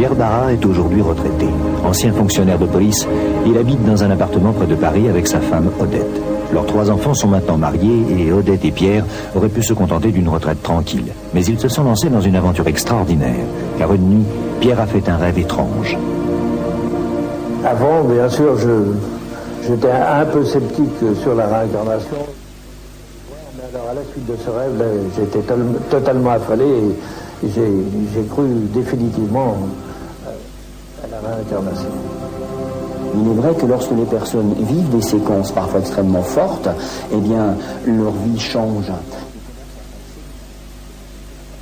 Pierre Barras est aujourd'hui retraité. Ancien fonctionnaire de police, il habite dans un appartement près de Paris avec sa femme Odette. Leurs 3 enfants sont maintenant mariés et Odette et Pierre auraient pu se contenter d'une retraite tranquille. Mais ils se sont lancés dans une aventure extraordinaire, car une nuit, Pierre a fait un rêve étrange. Avant, bien sûr, j'étais un peu sceptique sur la réincarnation. Mais alors, à la suite de ce rêve, là, j'étais totalement affalé et j'ai cru définitivement à la réincarnation. Il est vrai que lorsque les personnes vivent des séquences parfois extrêmement fortes, eh bien, leur vie change.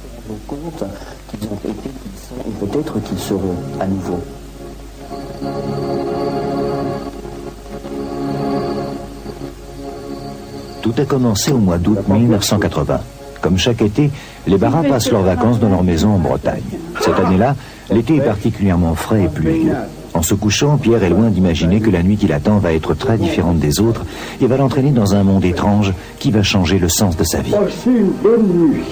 Ils se rendent compte qu'ils ont été, qu'ils sont, et peut-être qu'ils seront à nouveau. Tout a commencé au mois d'août 1980. Comme chaque été, les Barras passent leurs vacances dans leur maison en Bretagne. Cette année-là, l'été est particulièrement frais et pluvieux. En se couchant, Pierre est loin d'imaginer que la nuit qui l'attend va être très différente des autres et va l'entraîner dans un monde étrange qui va changer le sens de sa vie. Passez une bonne nuit.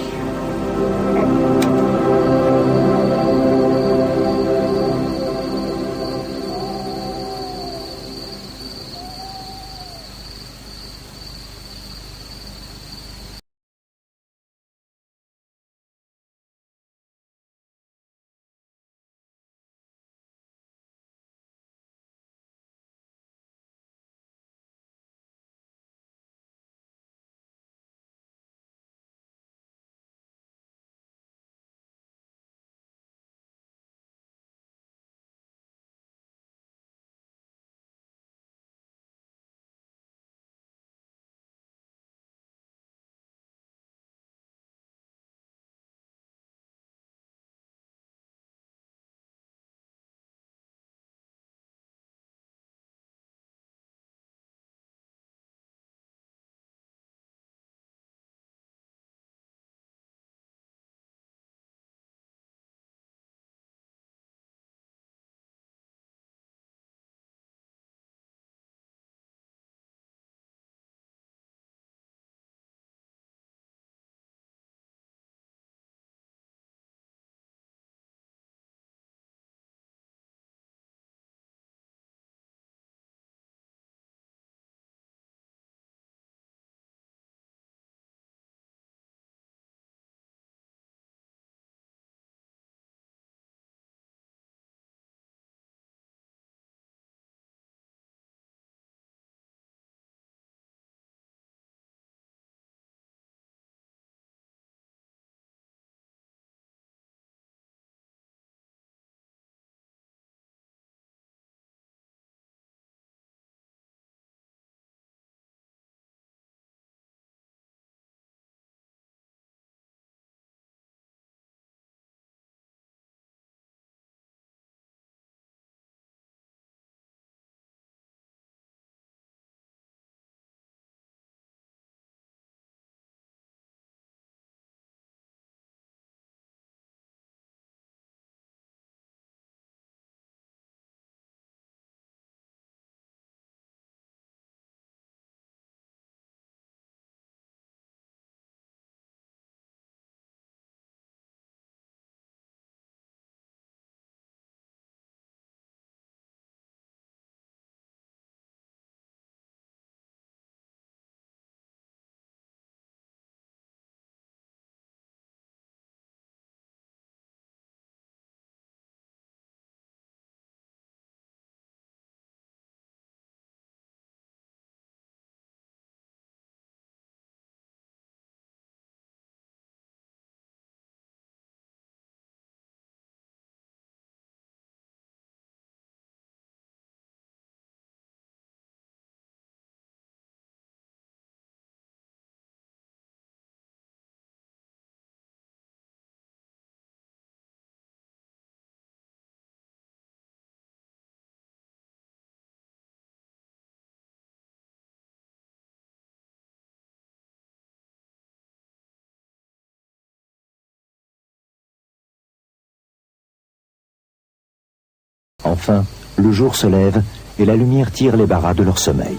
Enfin, le jour se lève et la lumière tire les Barras de leur sommeil.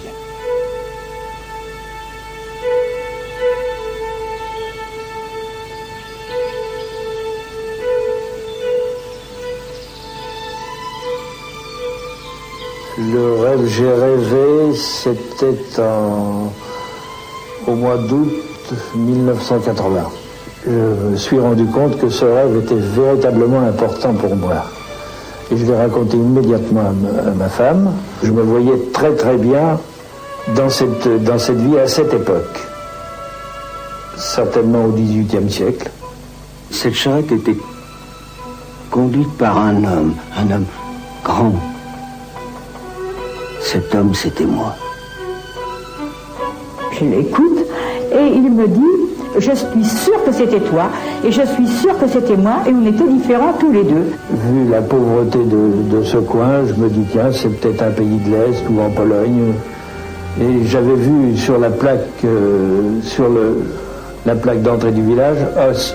Le rêve que j'ai rêvé, c'était au mois d'août 1980. Je me suis rendu compte que ce rêve était véritablement important pour moi. Et je l'ai raconté immédiatement à ma femme. Je me voyais très très bien dans cette vie à cette époque. Certainement au XVIIIe siècle. Cette charrette était conduite par un homme grand. Cet homme, c'était moi. Je l'écoute et il me dit « Je suis sûr que c'était toi et je suis sûr que c'était moi et on était différents tous les deux. » Vu la pauvreté de ce coin, je me dis « Tiens, c'est peut-être un pays de l'Est ou en Pologne. » Et j'avais vu sur la plaque, la plaque d'entrée du village,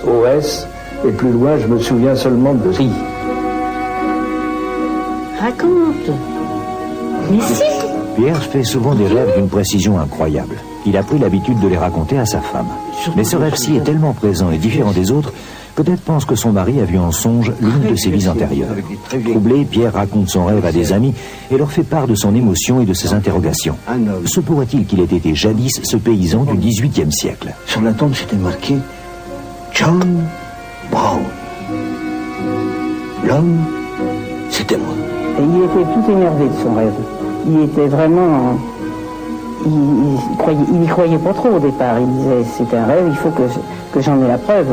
OS, et plus loin, je me souviens seulement de RI. Raconte. Mais si. Pierre fait souvent des rêves d'une précision incroyable. Il a pris l'habitude de les raconter à sa femme. Mais ce rêve-ci est tellement présent et différent des autres, peut-être pense que son mari a vu en songe l'une de ses vies antérieures. Troublé, Pierre raconte son rêve à des amis et leur fait part de son émotion et de ses interrogations. Se pourrait-il qu'il ait été jadis ce paysan du XVIIIe siècle? Sur la tombe, c'était marqué John Brown. L'homme, c'était moi. Et il était tout énervé de son rêve. Il était vraiment... Il y croyait pas trop au départ. Il disait, c'est un rêve, il faut que j'en ai la preuve.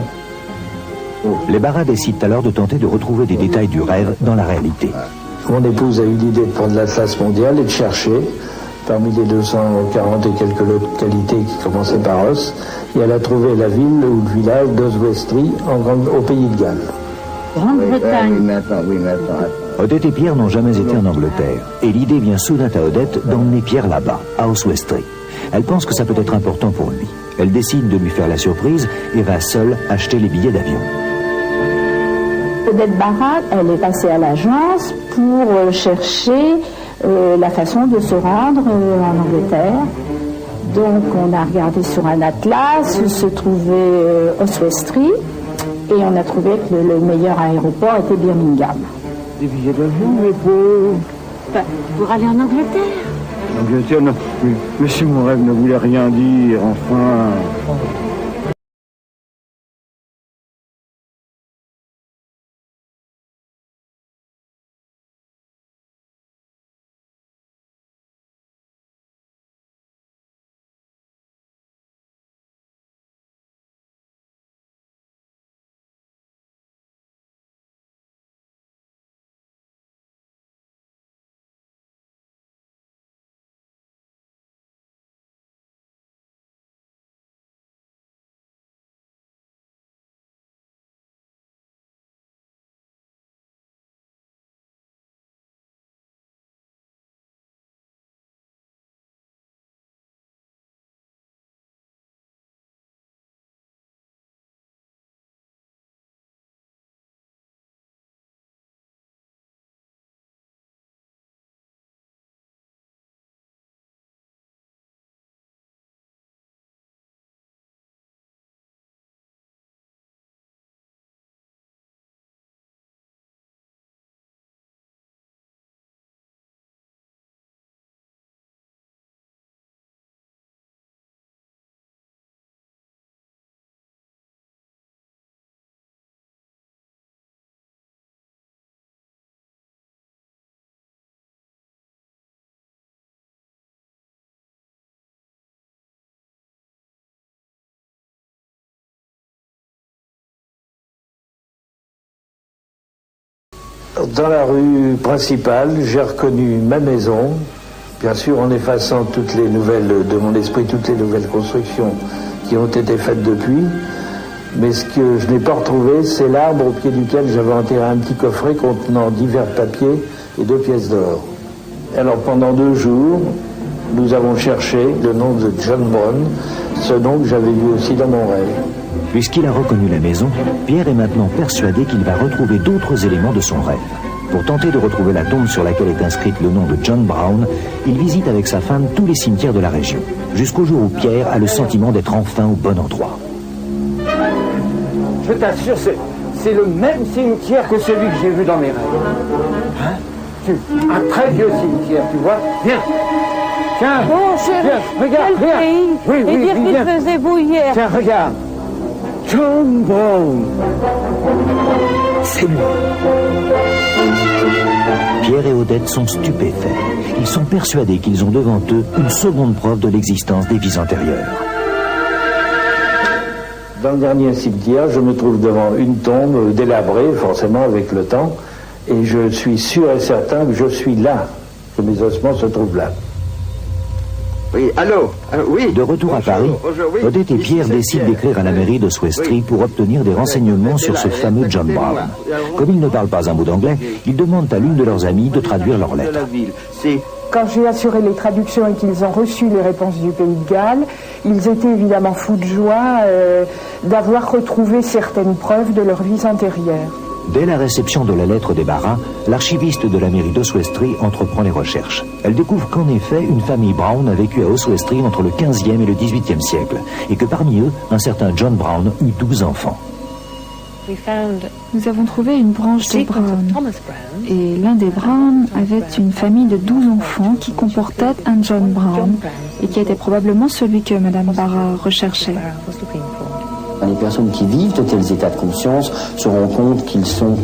Les Barras décident alors de tenter de retrouver des détails du rêve dans la réalité. Mon épouse a eu l'idée de prendre l'Atlas mondial et de chercher parmi les 240 et quelques localités qui commençaient par Os, et elle a trouvé la ville ou le village d'Oswestry au pays de Galles. Grande-Bretagne. Odette et Pierre n'ont jamais été en Angleterre, et l'idée vient soudain à Odette d'emmener Pierre là-bas, à Oswestry. Elle pense que ça peut être important pour lui. Elle décide de lui faire la surprise et va seule acheter les billets d'avion. Odette Barras, elle est passée à l'agence pour chercher la façon de se rendre en Angleterre. Donc on a regardé sur un atlas où se trouvait Oswestry et on a trouvé que le meilleur aéroport était Birmingham. Des billets d'avion, mes pauvres. Pour aller en Angleterre? L'Angleterre, non. Mais si mon rêve ne voulait rien dire, enfin... Dans la rue principale, j'ai reconnu ma maison, bien sûr en effaçant toutes les nouvelles de mon esprit, toutes les nouvelles constructions qui ont été faites depuis. Mais ce que je n'ai pas retrouvé, c'est l'arbre au pied duquel j'avais enterré un petit coffret contenant divers papiers et 2 pièces d'or. Alors pendant 2 jours, nous avons cherché le nom de John Brown, ce nom que j'avais vu aussi dans mon rêve. Puisqu'il a reconnu la maison, Pierre est maintenant persuadé qu'il va retrouver d'autres éléments de son rêve. Pour tenter de retrouver la tombe sur laquelle est inscrite le nom de John Brown, il visite avec sa femme tous les cimetières de la région, jusqu'au jour où Pierre a le sentiment d'être enfin au bon endroit. Je t'assure, c'est le même cimetière que celui que j'ai vu dans mes rêves. Hein? Un très vieux cimetière, tu vois. Viens. Tiens. Oh, chérie, viens, regarde, quel pays. Oui, Et dire qu'il viens. faisait beau hier. Tiens, regarde. John Brown. C'est lui. Pierre et Odette sont stupéfaits. Ils sont persuadés qu'ils ont devant eux une seconde preuve de l'existence des vies antérieures. Dans le dernier cimetière, je me trouve devant une tombe délabrée, forcément avec le temps, et je suis sûr et certain que je suis là, que mes ossements se trouvent là. Oui, allô, oui. De retour à Paris, oui. Odette et Pierre décident d'écrire à la mairie de Swestry pour obtenir des renseignements sur ce fameux John Brown. Comme ils ne parlent pas un mot d'anglais, ils demandent à l'une de leurs amies de traduire leurs lettres. Quand j'ai assuré les traductions et qu'ils ont reçu les réponses du Pays de Galles, ils étaient évidemment fous de joie d'avoir retrouvé certaines preuves de leurs vies antérieures. Dès la réception de la lettre des Barras, l'archiviste de la mairie d'Oswestry entreprend les recherches. Elle découvre qu'en effet, une famille Brown a vécu à Oswestry entre le 15e et le 18e siècle, et que parmi eux, un certain John Brown eut 12 enfants. Nous avons trouvé une branche de Brown, et l'un des Brown avait une famille de 12 enfants qui comportait un John Brown, et qui était probablement celui que Madame Barra recherchait. Les personnes qui vivent de tels états de conscience se rendent compte qu'ils sont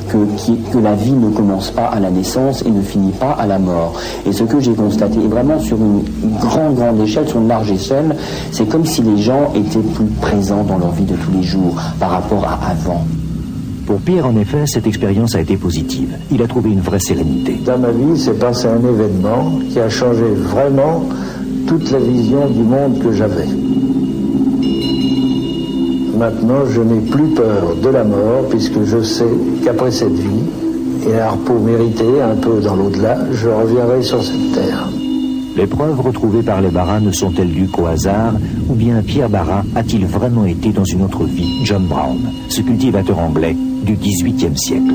que la vie ne commence pas à la naissance et ne finit pas à la mort. Et ce que j'ai constaté vraiment sur une grande échelle, sur une large échelle, c'est comme si les gens étaient plus présents dans leur vie de tous les jours par rapport à avant. Pour Pierre, en effet, cette expérience a été positive. Il a trouvé une vraie sérénité. Dans ma vie, s'est passé un événement qui a changé vraiment toute la vision du monde que j'avais. Maintenant, je n'ai plus peur de la mort, puisque je sais qu'après cette vie, et un repos mérité un peu dans l'au-delà, je reviendrai sur cette terre. Les preuves retrouvées par les Barras ne sont-elles dues qu'au hasard, ou bien Pierre Barra a-t-il vraiment été dans une autre vie John Brown, ce cultivateur anglais du XVIIIe siècle?